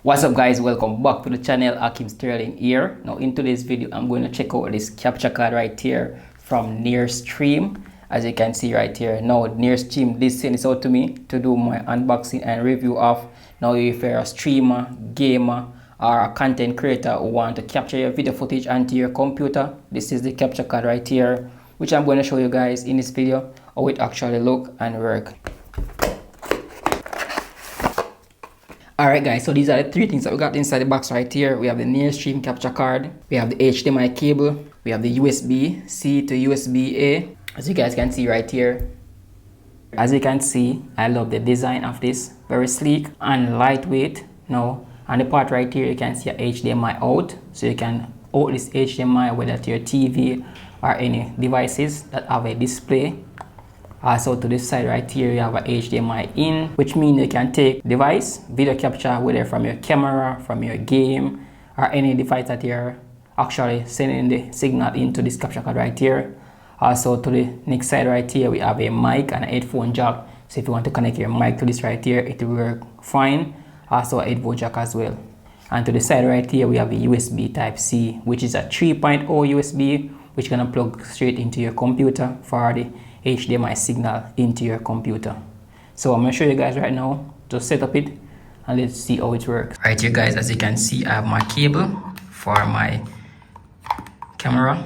What's up guys, welcome back to the channel. Akim Sterling here. Now in today's video I'm going to check out this capture card right here from NearStream. As you can see right here, now NearStream did send this out to me to do my unboxing and review of. Now if you're a streamer, gamer or a content creator who want to capture your video footage onto your computer, this is the capture card right here, which I'm going to show you guys in this video how it actually look and work. Alright guys, so these are the three things that we got inside the box right here. We have the NearStream capture card, we have the HDMI cable, we have the USB-C to USB-A, as you guys can see right here. As you can see, I love the design of this, very sleek and lightweight. Now, on the part right here, you can see a HDMI out, so you can out this HDMI whether to your TV or any devices that have a display. Also to this side right here you have a HDMI in, which means you can take device video capture whether from your camera, from your game or any device that you're actually sending the signal into this capture card right here. Also to the next side right here we have a mic and a headphone jack, so if you want to connect your mic to this right here it will work fine. Also a headphone jack as well. And to the side right here we have a USB type C, which is a 3.0 USB, which gonna plug straight into your computer for the HDMI signal into your computer. So I'm going to show you guys right now to set up it and let's see how it works. Right here guys, as you can see I have my cable for my camera,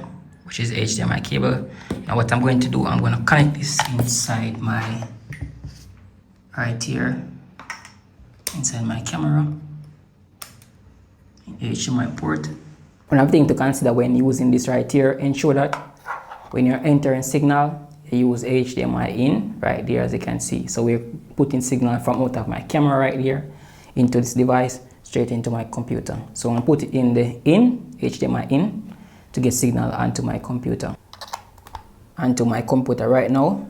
which is HDMI cable. Now what I'm going to do, I'm going to connect this inside my right here inside my camera HDMI port. One thing to consider when using this right here, ensure that when you're entering signal use HDMI in right there, as you can see. So we're putting signal from out of my camera right here into this device straight into my computer. So I'm gonna put it in the HDMI in to get signal onto my computer. Onto my computer right now,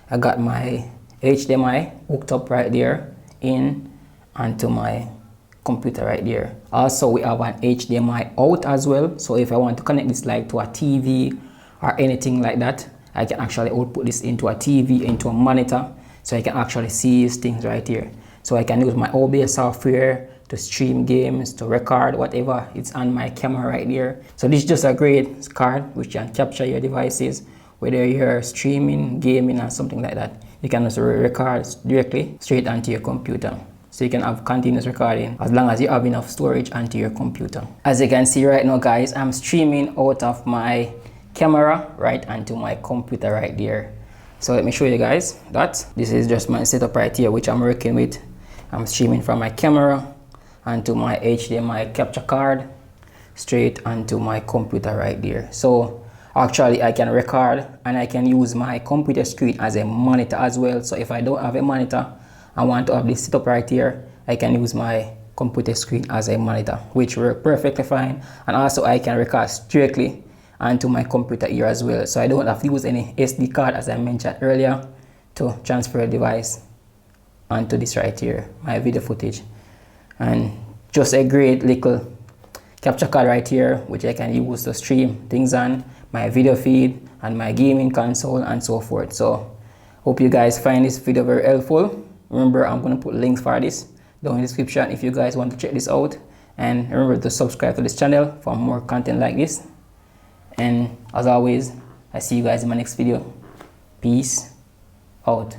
I got my HDMI hooked up right there in onto my computer right there. Also we have an HDMI out as well, so if I want to connect this like to a TV or anything like that, I can actually output this into a TV, into a monitor, so I can actually see these things right here. So I can use my OBS software to stream games, to record whatever it's on my camera right there. So this is just a great card which can capture your devices, whether you're streaming, gaming or something like that. You can also record directly straight onto your computer. So you can have continuous recording as long as you have enough storage onto your computer. As you can see right now guys, I'm streaming out of my camera right onto my computer right there. So let me show you guys that this is just my setup right here which I'm working with. I'm streaming from my camera onto my HDMI capture card straight onto my computer right there. So actually I can record and I can use my computer screen as a monitor as well. So if I don't have a monitor, I want to have this setup right here, I can use my computer screen as a monitor, which works perfectly fine. And also I can record directly onto my computer here as well, so I don't have to use any SD card as I mentioned earlier to transfer a device onto this right here, my video footage. And just a great little capture card right here which I can use to stream things on my video feed and my gaming console and so forth. So hope you guys find this video very helpful. Remember, I'm going to put links for this down in the description if you guys want to check this out, and remember to subscribe to this channel for more content like this. And as always, I see you guys in my next video. Peace out.